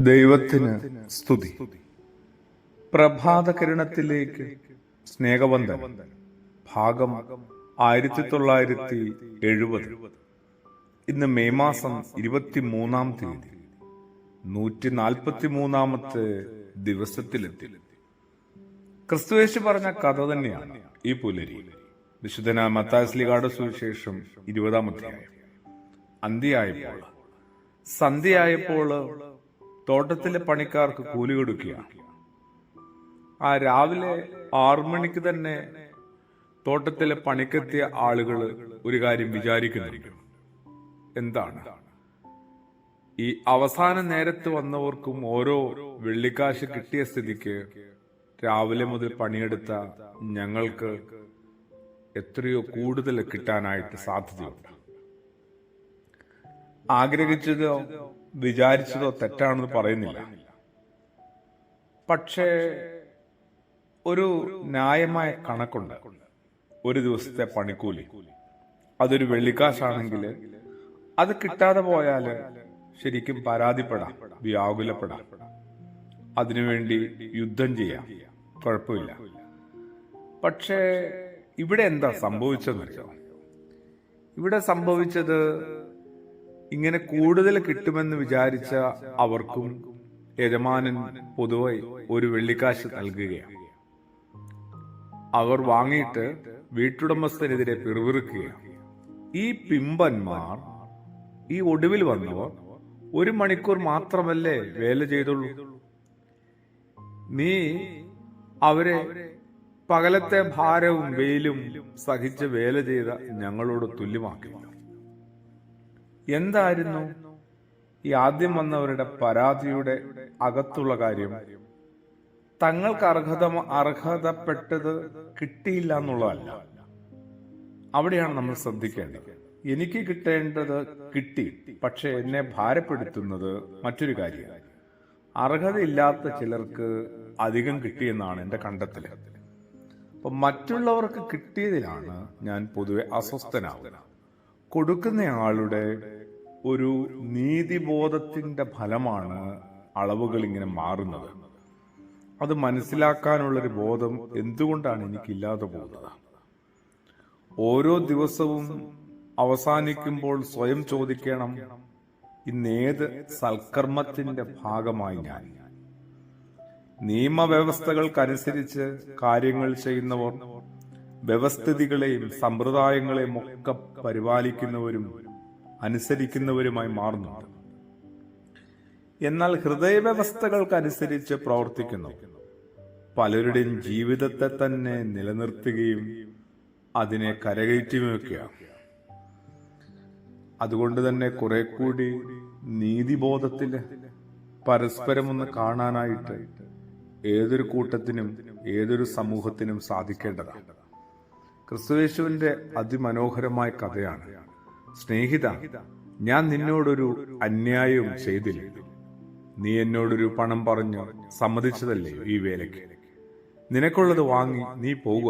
ദൈവത്തിന് സ്തുതി. പ്രഭാതകിരണത്തിലേക്ക് സ്നേഹബന്ധം ഭാഗം 1970. ഇന്ന് മെയ് മാസം 23-ാം തീയതി 143-ാമത്തെ ദിവസത്തിലെത്തി. ക്രിസ്തുയേശു പറഞ്ഞ കഥ തന്നെയാണ് ഈ പുലരി. വിശുദ്ധനായ മത്തായി ശ്ലീഹായുടെ സുവിശേഷം 20-ാം അധ്യായം. സന്ധ്യയായപ്പോൾ തോട്ടത്തിലെ പണിക്കാർക്ക് കൂലി കൊടുക്കുക. രാവിലെ 6 മണിക്ക് തന്നെ തോട്ടത്തിലെ പണിക്കെത്തിയ ആളുകൾ ഒരു കാര്യം വിചാരിക്കുന്നിരിക്കും. എന്താണ്? ഈ അവസാന നേരത്ത് വന്നവർക്കും ഓരോ വെള്ളിക്കാശ് കിട്ടിയ സ്ഥിതിക്ക് രാവിലെ മുതൽ പണിയെടുത്ത ഞങ്ങൾക്ക് എത്രയോ കൂടുതൽ കിട്ടാനായിട്ട് സാധ്യതയുണ്ട്. ആഗ്രഹിച്ചതോ വിചാരിച്ചതോ തെറ്റാണെന്ന് പറയുന്നില്ല. പക്ഷേ ഒരു ന്യായമായ കണക്കുണ്ട്. ഒരു ദിവസത്തെ പണിക്കൂലി അതൊരു വെള്ളിക്കാശാണെങ്കിൽ അത് കിട്ടാതെ പോയാൽ ശരിക്കും പരാതിപ്പെടാം, വ്യാകുലപ്പെടാം, അതിനുവേണ്ടി യുദ്ധം ചെയ്യാം, കുഴപ്പമില്ല. പക്ഷേ ഇവിടെ എന്താ സംഭവിച്ചതെന്നറിയോ? ഇവിടെ സംഭവിച്ചത്, ഇങ്ങനെ കൂടുതൽ കിട്ടുമെന്ന് വിചാരിച്ച അവർക്കും യജമാനൻ പൊതുവെ ഒരു വെള്ളിക്കാശ് നൽകുകയാണ്. അവർ വാങ്ങിയിട്ട് വീട്ടുടമസ്ഥനെതിരെ പിറുപിറുക്കുകയാണ്. ഈ പിമ്പന്മാർ, ഈ ഒടുവിൽ വന്നവർ 1 മണിക്കൂർ മാത്രമല്ലേ വേല ചെയ്തുള്ളൂ. നീ അവരെ പകലത്തെ ഭാരവും വെയിലും സഹിച്ച് വേല ചെയ്ത ഞങ്ങളോട് തുല്യമാക്കി. എന്തായിരുന്നു ഈ ആദ്യം വന്നവരുടെ പരാതിയുടെ അകത്തുള്ള കാര്യം? തങ്ങൾക്ക് അർഹതപ്പെട്ടത് കിട്ടിയില്ല എന്നുള്ളതല്ല. അവിടെയാണ് നമ്മൾ ശ്രദ്ധിക്കേണ്ടത്. എനിക്ക് കിട്ടേണ്ടത് കിട്ടി, പക്ഷെ എന്നെ ഭാരപ്പെടുത്തുന്നത് മറ്റൊരു കാര്യം. അർഹതയില്ലാത്ത ചിലർക്ക് അധികം കിട്ടിയെന്നാണ് എന്റെ കണ്ടെത്തൽ. അപ്പൊ മറ്റുള്ളവർക്ക് കിട്ടിയതിലാണ് ഞാൻ പൊതുവെ അസ്വസ്ഥനാവുക. കൊടുക്കുന്നയാളുടെ ഒരു നീതിബോധത്തിന്റെ ഫലമാണ് അളവുകൾ ഇങ്ങനെ മാറുന്നത്. അത് മനസ്സിലാക്കാനുള്ളൊരു ബോധം എന്തുകൊണ്ടാണ് എനിക്കില്ലാതെ പോകുന്നത്? ഓരോ ദിവസവും അവസാനിക്കുമ്പോൾ സ്വയം ചോദിക്കണം, ഇന്നേത് സൽക്കർമ്മത്തിന്റെ ഭാഗമായി ഞാൻ? നിയമവ്യവസ്ഥകൾക്കനുസരിച്ച് കാര്യങ്ങൾ ചെയ്യുന്നവർ വ്യവസ്ഥിതികളെയും സമ്പ്രദായങ്ങളെയും ഒക്കെ പരിപാലിക്കുന്നവരും അനുസരിക്കുന്നവരുമായി മാറുന്നുണ്ട്. എന്നാൽ ഹൃദയവ്യവസ്ഥകൾക്കനുസരിച്ച് പ്രവർത്തിക്കുന്നു പലരുടെയും ജീവിതത്തെ തന്നെ നിലനിർത്തുകയും അതിനെ കരകയറ്റി വെക്കുകയാണ്. അതുകൊണ്ട് തന്നെ കുറെ കൂടി നീതിബോധത്തില് പരസ്പരം ഒന്ന് കാണാനായിട്ട് ഏതൊരു കൂട്ടത്തിനും ഏതൊരു സമൂഹത്തിനും സാധിക്കേണ്ടതാണ്. ക്രിസ്തുയേശുവിന്റെ അതിമനോഹരമായ കഥയാണ്. സ്നേഹിത, ഞാൻ നിന്നോടൊരു അന്യായവും ചെയ്തില്ല. നീ എന്നോടൊരു പണം പറഞ്ഞു സമ്മതിച്ചതല്ലേ ഈ വേലയ്ക്ക്? നിനക്കുള്ളത് വാങ്ങി നീ പോവുക,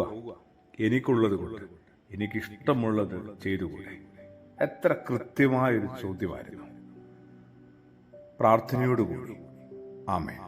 എനിക്കുള്ളത് കൊണ്ട് എനിക്കിഷ്ടമുള്ളത് ചെയ്തുകൂടെ? എത്ര കൃത്യമായൊരു ചോദ്യമായിരുന്നു. പ്രാർത്ഥനയോടുകൂടി ആമേൻ.